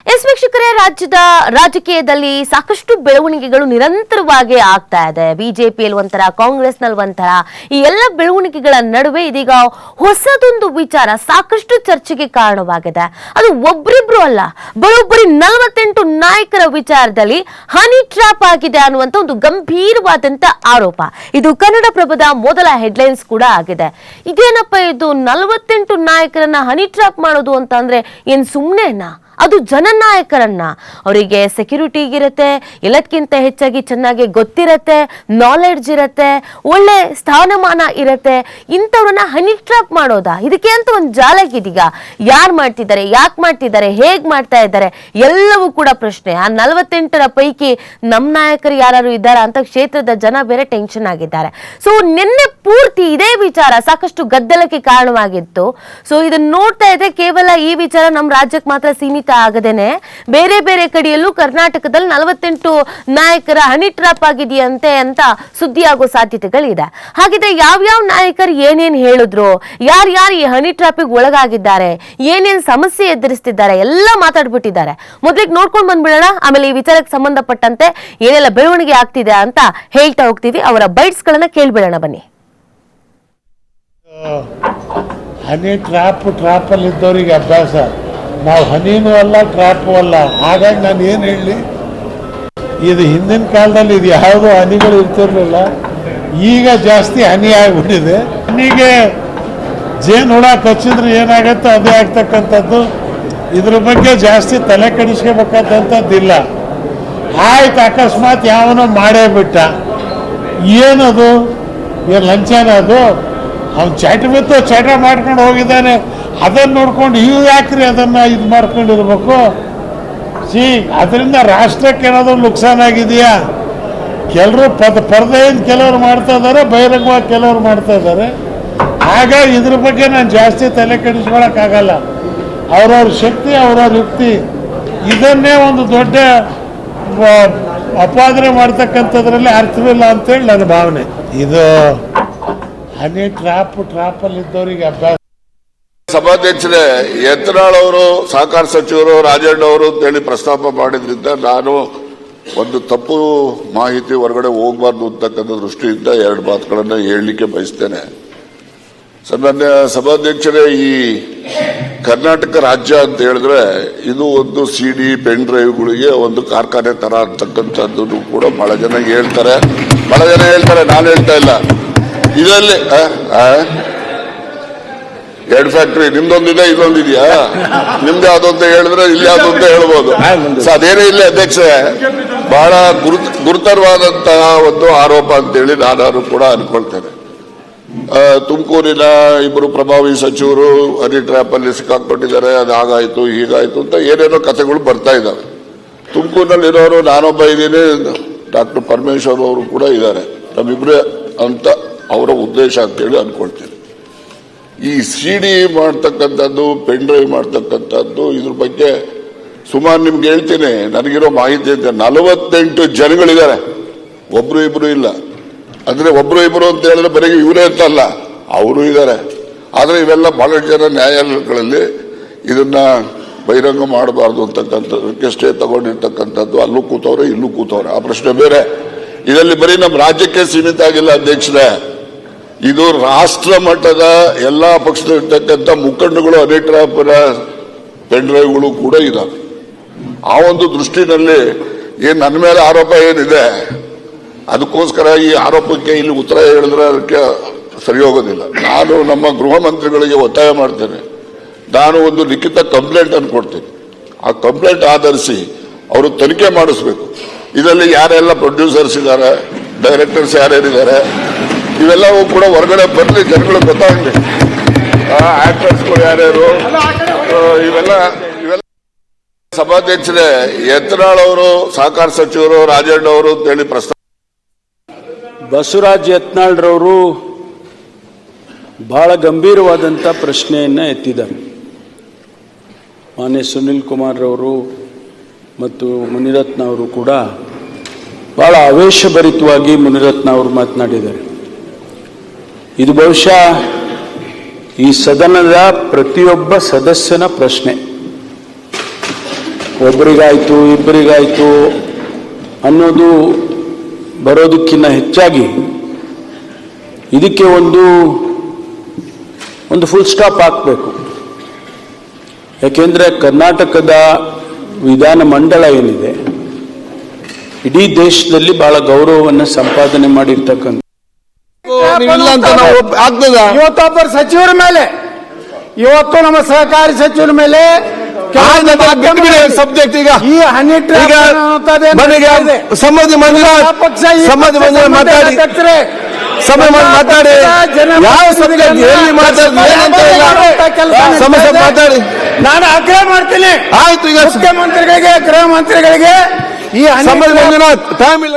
S ವೀಕ್ಷಕರೇ, ರಾಜ್ಯದ ರಾಜಕೀಯದಲ್ಲಿ ಸಾಕಷ್ಟು ಬೆಳವಣಿಗೆಗಳು ನಿರಂತರವಾಗಿ ಆಗ್ತಾ ಇದೆ. ಬಿಜೆಪಿಯಲ್ಲಿ ಒಂಥರ, ಕಾಂಗ್ರೆಸ್ನಲ್ಲಿ ಒಂಥರ, ಈ ಎಲ್ಲ ಬೆಳವಣಿಗೆಗಳ ನಡುವೆ ಇದೀಗ ಹೊಸದೊಂದು ವಿಚಾರ ಸಾಕಷ್ಟು ಚರ್ಚೆಗೆ ಕಾರಣವಾಗಿದೆ. ಅದು ಒಬ್ಬರಿಬ್ರು ಅಲ್ಲ, ಬರೋಬ್ಬರಿ 48 ನಾಯಕರ ವಿಚಾರದಲ್ಲಿ ಹನಿ ಟ್ರ್ಯಾಪ್ ಆಗಿದೆ ಅನ್ನುವಂತ ಒಂದು ಗಂಭೀರವಾದಂತ ಆರೋಪ. ಇದು ಕನ್ನಡಪ್ರಭದ ಮೊದಲ ಹೆಡ್ಲೈನ್ಸ್ ಕೂಡ ಆಗಿದೆ. ಇದೇನಪ್ಪ ಇದು 48 ನಾಯಕರನ್ನ ಹನಿ ಟ್ರ್ಯಾಪ್ ಮಾಡೋದು ಅಂತ ಅಂದ್ರೆ ಏನ್ ಸುಮ್ನೆನಾ? ಅದು ಜನನಾಯಕರನ್ನ, ಅವರಿಗೆ ಸೆಕ್ಯೂರಿಟಿ ಇರುತ್ತೆ, ಎಲ್ಲದಕ್ಕಿಂತ ಹೆಚ್ಚಾಗಿ ಚೆನ್ನಾಗಿ ಗೊತ್ತಿರತ್ತೆ, ನಾಲೆಡ್ಜ್ ಇರತ್ತೆ, ಒಳ್ಳೆ ಸ್ಥಾನಮಾನ ಇರತ್ತೆ. ಇಂಥವ್ರನ್ನ ಹನಿ ಟ್ರ್ಯಾಪ್ ಮಾಡೋದಾ? ಇದಕ್ಕೆ ಅಂತ ಒಂದು ಜಾಲಗಿದೀಗ. ಯಾರು ಮಾಡ್ತಿದ್ದಾರೆ, ಯಾಕೆ ಮಾಡ್ತಿದ್ದಾರೆ, ಹೇಗ್ ಮಾಡ್ತಾ ಇದ್ದಾರೆ, ಎಲ್ಲವೂ ಕೂಡ ಪ್ರಶ್ನೆ. ಆ 48ರ ಪೈಕಿ ನಮ್ಮ ನಾಯಕರು ಯಾರು ಇದ್ದಾರಾ ಅಂತ ಕ್ಷೇತ್ರದ ಜನ ಬೇರೆ ಟೆನ್ಷನ್ ಆಗಿದ್ದಾರೆ. ಸೊ ನಿನ್ನೆ ಪೂರ್ತಿ ಇದೇ ವಿಚಾರ ಸಾಕಷ್ಟು ಗದ್ದಲಕ್ಕೆ ಕಾರಣವಾಗಿತ್ತು. ಸೊ ಇದನ್ನ ನೋಡ್ತಾ ಇದ್ರೆ ಕೇವಲ ಈ ವಿಚಾರ ನಮ್ಮ ರಾಜ್ಯಕ್ಕೆ ಮಾತ್ರ ಸೀಮಿತ ಆಗದೇನೆ ಬೇರೆ ಬೇರೆ ಕಡೆಯಲ್ಲೂ ಕರ್ನಾಟಕದಲ್ಲಿ 48 ನಾಯಕರ ಹನಿ ಟ್ರ್ಯಾಪ್ ಆಗಿದೆಯಂತೆ ಅಂತ ಸುದ್ದಿ ಆಗೋ ಸಾಧ್ಯತೆಗಳಿದೆ. ಹಾಗಿದ್ರೆ ಯಾವ್ಯಾವ ನಾಯಕರು ಏನೇನ್ ಹೇಳಿದ್ರು, ಯಾರ್ಯಾರು ಈ ಹನಿ ಟ್ರ್ಯಾಪಿಗೆ ಒಳಗಾಗಿದ್ದಾರೆ, ಏನೇನ್ ಸಮಸ್ಯೆ ಎದುರಿಸ್ತಿದ್ದಾರೆ ಎಲ್ಲ ಮಾತಾಡ್ಬಿಟ್ಟಿದ್ದಾರೆ. ಮೊದಲಿಗೆ ನೋಡ್ಕೊಂಡು ಬಂದ್ಬಿಡೋಣ, ಆಮೇಲೆ ಈ ವಿಚಾರಕ್ಕೆ ಸಂಬಂಧಪಟ್ಟಂತೆ ಏನೆಲ್ಲ ಬೆಳವಣಿಗೆ ಆಗ್ತಿದೆ ಅಂತ ಹೇಳ್ತಾ ಹೋಗ್ತೀವಿ. ಅವರ ಬೈಟ್ಸ್ ಗಳನ್ನ ಕೇಳ್ಬಿಡೋಣ ಬನ್ನಿ. ಹನಿ ಟ್ರ್ಯಾಪಲ್ಲಿ ಇದ್ದವರಿಗೆ ಅಭ್ಯಾಸ, ನಾವು ಹನಿನೂ ಅಲ್ಲ ಟ್ರ್ಯಾಪು ಅಲ್ಲ. ಹಾಗಾಗಿ ನಾನು ಏನು ಹೇಳಲಿ, ಇದು ಹಿಂದಿನ ಕಾಲದಲ್ಲಿ ಇದು ಯಾವುದೋ ಹನಿಗಳು ಇರ್ತಿರ್ಲಿಲ್ಲ, ಈಗ ಜಾಸ್ತಿ ಹನಿ ಆಗಿಬಿಟ್ಟಿದೆ. ಹನಿಗೆ ಜೇನು ಹುಳ ಕಚ್ಚಿದ್ರೆ ಏನಾಗತ್ತೋ ಅದೇ ಆಗ್ತಕ್ಕಂಥದ್ದು. ಇದ್ರ ಬಗ್ಗೆ ಜಾಸ್ತಿ ತಲೆ ಕೆಡಿಸ್ಕೋಬೇಕಾದಂಥದ್ದಿಲ್ಲ. ಆಯ್ತು, ಅಕಸ್ಮಾತ್ ಯಾವನೋ ಮಾಡೇ ಬಿಟ್ಟ, ಏನದು, ಏನು ಲಂಚನ ಅದು? ಅವ್ನು ಚಟ ಮಾಡ್ಕೊಂಡು ಹೋಗಿದ್ದಾನೆ, ಅದನ್ನು ನೋಡ್ಕೊಂಡು ಇವು ಯಾಕ್ರಿ ಅದನ್ನು ಇದು ಮಾಡ್ಕೊಂಡಿರ್ಬೇಕು? ಅದರಿಂದ ರಾಷ್ಟ್ರಕ್ಕೆ ಏನಾದರೂ ನುಕ್ಸಾನ್ ಆಗಿದೆಯಾ? ಕೆಲವರು ಪರದೆಯಿಂದ ಕೆಲವರು ಮಾಡ್ತಾ ಇದ್ದಾರೆ, ಬಹಿರಂಗವಾಗಿ ಕೆಲವರು ಮಾಡ್ತಾ ಇದ್ದಾರೆ. ಹಾಗಾಗಿ ಇದ್ರ ಬಗ್ಗೆ ನಾನು ಜಾಸ್ತಿ ತಲೆ ಕೆಡಿಸ್ಕೊಳಕ್ಕಾಗಲ್ಲ. ಅವ್ರವ್ರ ಶಕ್ತಿ, ಅವ್ರವ್ರ ಯುಕ್ತಿ, ಇದನ್ನೇ ಒಂದು ದೊಡ್ಡ ಅಪಾದನೆ ಮಾಡ್ತಕ್ಕಂಥದ್ರಲ್ಲಿ ಅರ್ಥವಿಲ್ಲ ಅಂತೇಳಿ ನನ್ನ ಭಾವನೆ. ಇದು ಹನಿ ಟ್ರ್ಯಾಪಲ್ಲಿ ಇದ್ದವರಿಗೆ ಅಭ್ಯಾಸ. ಸಭಾಧ್ಯಕ್ಷರೇ, ಯತ್ನಾಳ್ ಅವರು, ಸಹಕಾರ ಸಚಿವರು, ರಾಜಣ್ಣ ಅವರು ಅಂತೇಳಿ ಪ್ರಸ್ತಾಪ ಮಾಡಿದ್ರಿಂದ ನಾನು ಒಂದು ತಪ್ಪು ಮಾಹಿತಿ ಹೊರಗಡೆ ಹೋಗಬಾರ್ದು ಅಂತಕ್ಕಂಥ ದೃಷ್ಟಿಯಿಂದ 2 ಮಾತುಗಳನ್ನು ಹೇಳಲಿಕ್ಕೆ ಬಯಸ್ತೇನೆ. ನನ್ನ ಸಭಾಧ್ಯಕ್ಷರೇ, ಈ ಕರ್ನಾಟಕ ರಾಜ್ಯ ಅಂತ ಹೇಳಿದ್ರೆ ಇದು ಒಂದು CD ಪೆನ್ ಡ್ರೈವ್ಗಳಿಗೆ ಒಂದು ಕಾರ್ಖಾನೆ ತರ ಅಂತಕ್ಕಂಥದ್ದು ಕೂಡ ಬಹಳ ಜನ ಹೇಳ್ತಾರೆ, ನಾನು ಹೇಳ್ತಾ ಇಲ್ಲ. ಇದರಲ್ಲಿ 2 ಫ್ಯಾಕ್ಟ್ರಿ, ನಿಮ್ದೊಂದಿದೆ, ಇದೊಂದಿದೆಯಾ? ನಿಮ್ದು ಯಾವ್ದು ಅಂತ ಹೇಳಿದ್ರೆ ಇಲ್ಲಿ ಯಾವ್ದು ಅಂತ ಹೇಳ್ಬೋದು. ಅದೇನೇ ಇಲ್ಲ ಅಧ್ಯಕ್ಷರೇ, ಬಹಳ ಗುರುತರವಾದಂತಹ ಒಂದು ಆರೋಪ ಅಂತೇಳಿ ನಾನು ಕೂಡ ಅನ್ಕೊಳ್ತೇನೆ. ತುಮಕೂರಿನ 2 ಪ್ರಭಾವಿ ಸಚಿವರು ಹನಿ ಟ್ರ್ಯಾಪ್ ಅಲ್ಲಿ ಸಿಕ್ಕಾಕೊಂಡಿದ್ದಾರೆ, ಅದು ಹಾಗಾಯ್ತು ಹೀಗಾಯ್ತು ಅಂತ ಏನೇನೋ ಕಥೆಗಳು ಬರ್ತಾ ಇದ್ದಾವೆ. ತುಮಕೂರಿನಲ್ಲಿರೋರು ನಾನೊಬ್ಬ ಇದ್ದೀನಿ, ಡಾಕ್ಟರ್ ಪರಮೇಶ್ವರ್ ಅವರು ಕೂಡ ಇದ್ದಾರೆ, ನಮ್ಮಿಬ್ರೇ ಅಂತ ಅವರ ಉದ್ದೇಶ ಅಂತೇಳಿ ಅನ್ಕೊಳ್ತೀನಿ. ಈ CD ಮಾಡ್ತಕ್ಕಂಥದ್ದು, ಪೆನ್ ಡ್ರೈವ್ ಮಾಡ್ತಕ್ಕಂಥದ್ದು, ಇದ್ರ ಬಗ್ಗೆ ಸುಮಾರು ನಿಮ್ಗೆ ಹೇಳ್ತೀನಿ, ನನಗಿರೋ ಮಾಹಿತಿ ಅಂತ 48 ಜನಗಳಿದ್ದಾರೆ, ಒಬ್ರು ಇಬ್ರು ಇಲ್ಲ. ಅಂದ್ರೆ ಒಬ್ರು ಇಬ್ರು ಅಂತ ಹೇಳಿದ್ರೆ ಬರೀ ಇವರೇ ಅಂತಲ್ಲ, ಅವರು ಇದ್ದಾರೆ. ಆದ್ರೆ ಇವೆಲ್ಲ ಬಹಳಷ್ಟು ಜನ ನ್ಯಾಯಾಲಯಗಳಲ್ಲಿ ಇದನ್ನ ಬಹಿರಂಗ ಮಾಡಬಾರ್ದು ಅಂತಕ್ಕಂಥದ್ದಕ್ಕೆ ಸ್ಟೇ ತಗೊಂಡಿರ್ತಕ್ಕಂಥದ್ದು, ಅಲ್ಲೂ ಕೂತವ್ರೆ ಇಲ್ಲೂ ಕೂತವ್ರೆ, ಆ ಪ್ರಶ್ನೆ ಬೇರೆ. ಇದರಲ್ಲಿ ಬರೀ ನಮ್ಮ ರಾಜ್ಯಕ್ಕೆ ಸೀಮಿತ ಆಗಿಲ್ಲ ಅಧ್ಯಕ್ಷರೇ, ಇದು ರಾಷ್ಟ್ರ ಮಟ್ಟದ ಎಲ್ಲಾ ಪಕ್ಷದಲ್ಲಿರ್ತಕ್ಕಂಥ ಮುಖಂಡಗಳು ಹನಿ ಟ್ರ್ಯಾಪ್ನ ಪೆನ್ ಡ್ರೈವ್ಗಳು ಕೂಡ ಇದಾವೆ. ಆ ಒಂದು ದೃಷ್ಟಿನಲ್ಲಿ ಏನ್ ನನ್ನ ಮೇಲೆ ಆರೋಪ ಏನಿದೆ, ಅದಕ್ಕೋಸ್ಕರ ಈ ಆರೋಪಕ್ಕೆ ಇಲ್ಲಿ ಉತ್ತರ ಹೇಳಿದ್ರೆ ಅದಕ್ಕೆ ಸರಿ ಹೋಗೋದಿಲ್ಲ. ನಾನು ನಮ್ಮ ಗೃಹ ಮಂತ್ರಿಗಳಿಗೆ ಒತ್ತಾಯ ಮಾಡ್ತೇನೆ, ನಾನು ಒಂದು ಲಿಖಿತ ಕಂಪ್ಲೇಂಟ್ ಅನ್ನು ಕೊಡ್ತೀನಿ. ಆ ಕಂಪ್ಲೇಂಟ್ ಆಧರಿಸಿ ಅವರು ತನಿಖೆ ಮಾಡಿಸ್ಬೇಕು. ಇದರಲ್ಲಿ ಯಾರೆಲ್ಲ ಪ್ರೊಡ್ಯೂಸರ್ಸ್ ಇದ್ದಾರೆ, ಡೈರೆಕ್ಟರ್ಸ್ ಯಾರ್ಯಾರಿದ್ದಾರೆ, ಇವೆಲ್ಲವೂ ಕೂಡ ಹೊರಗಡೆ ಬರಲಿ, ಜನಗಳು ಗೊತ್ತಾಗಲಿ. ಆಕ್ಟರ್ಸ್ಗಳು ಯಾರ್ಯಾರು, ಇವೆಲ್ಲ. ಸಭಾಧ್ಯಕ್ಷರೇ, ಯತ್ನಾಳ್ ಅವರು, ಸಹಕಾರ ಸಚಿವರು, ರಾಜಣ್ಣ ಅವರು ಅಂತೇಳಿ ಪ್ರಸ್ತಾಪ. ಬಸವರಾಜ್ ಯತ್ನಾಳ್ರವರು ಬಹಳ ಗಂಭೀರವಾದಂಥ ಪ್ರಶ್ನೆಯನ್ನು ಎತ್ತಿದ್ದಾರೆ. ಮಾನ್ಯ ಸುನಿಲ್ ಕುಮಾರ್ ಅವರು ಮತ್ತು ಮುನಿರತ್ನ ಅವರು ಕೂಡ ಬಹಳ ಆವೇಶಭರಿತವಾಗಿ ಮುನಿರತ್ನ ಅವರು ಮಾತನಾಡಿದ್ದಾರೆ. ಇದು ಬಹುಶಃ ಈ ಸದನದ ಪ್ರತಿಯೊಬ್ಬ ಸದಸ್ಯನ ಪ್ರಶ್ನೆ. ಒಬ್ಬರಿಗಾಯ್ತು ಇಬ್ಬರಿಗಾಯ್ತು ಅನ್ನೋದು ಬರೋದಕ್ಕಿಂತ ಹೆಚ್ಚಾಗಿ ಇದಕ್ಕೆ ಒಂದು ಫುಲ್ ಸ್ಟಾಪ್ ಹಾಕಬೇಕು. ಯಾಕೆಂದರೆ ಕರ್ನಾಟಕದ ವಿಧಾನ ಮಂಡಳ ಏನಿದೆ ಇಡೀ ದೇಶದಲ್ಲಿ ಬಹಳ ಗೌರವವನ್ನು ಸಂಪಾದನೆ ಮಾಡಿರ್ತಕ್ಕಂಥ ಇವತ್ತೊಬ್ಬರು ಸಚಿವರ ಮೇಲೆ, ಇವತ್ತು ನಮ್ಮ ಸಹಕಾರಿ ಸಚಿವರ ಮೇಲೆ ಸಬ್ಜೆಕ್ಟ್ ಈಗ ಈ ಹನಿ ಸಂಬಂಧಿ ಮಾತಾಡಿ ಯಾವ ಸಬ್ಜೆಕ್ಟ್ ಎಲ್ಲಿ ಸಮಸ್ಯೆ ಮಾತಾಡಿ. ನಾನು ಆಗ್ರಹ ಮಾಡ್ತೀನಿ ಆಯ್ತು. ಈಗ ಮುಖ್ಯಮಂತ್ರಿಗಳಿಗೆ, ಗೃಹ ಮಂತ್ರಿಗಳಿಗೆ ಈ ಸಂಬಂಧ ಟೈಮ್ ಇಲ್ಲ.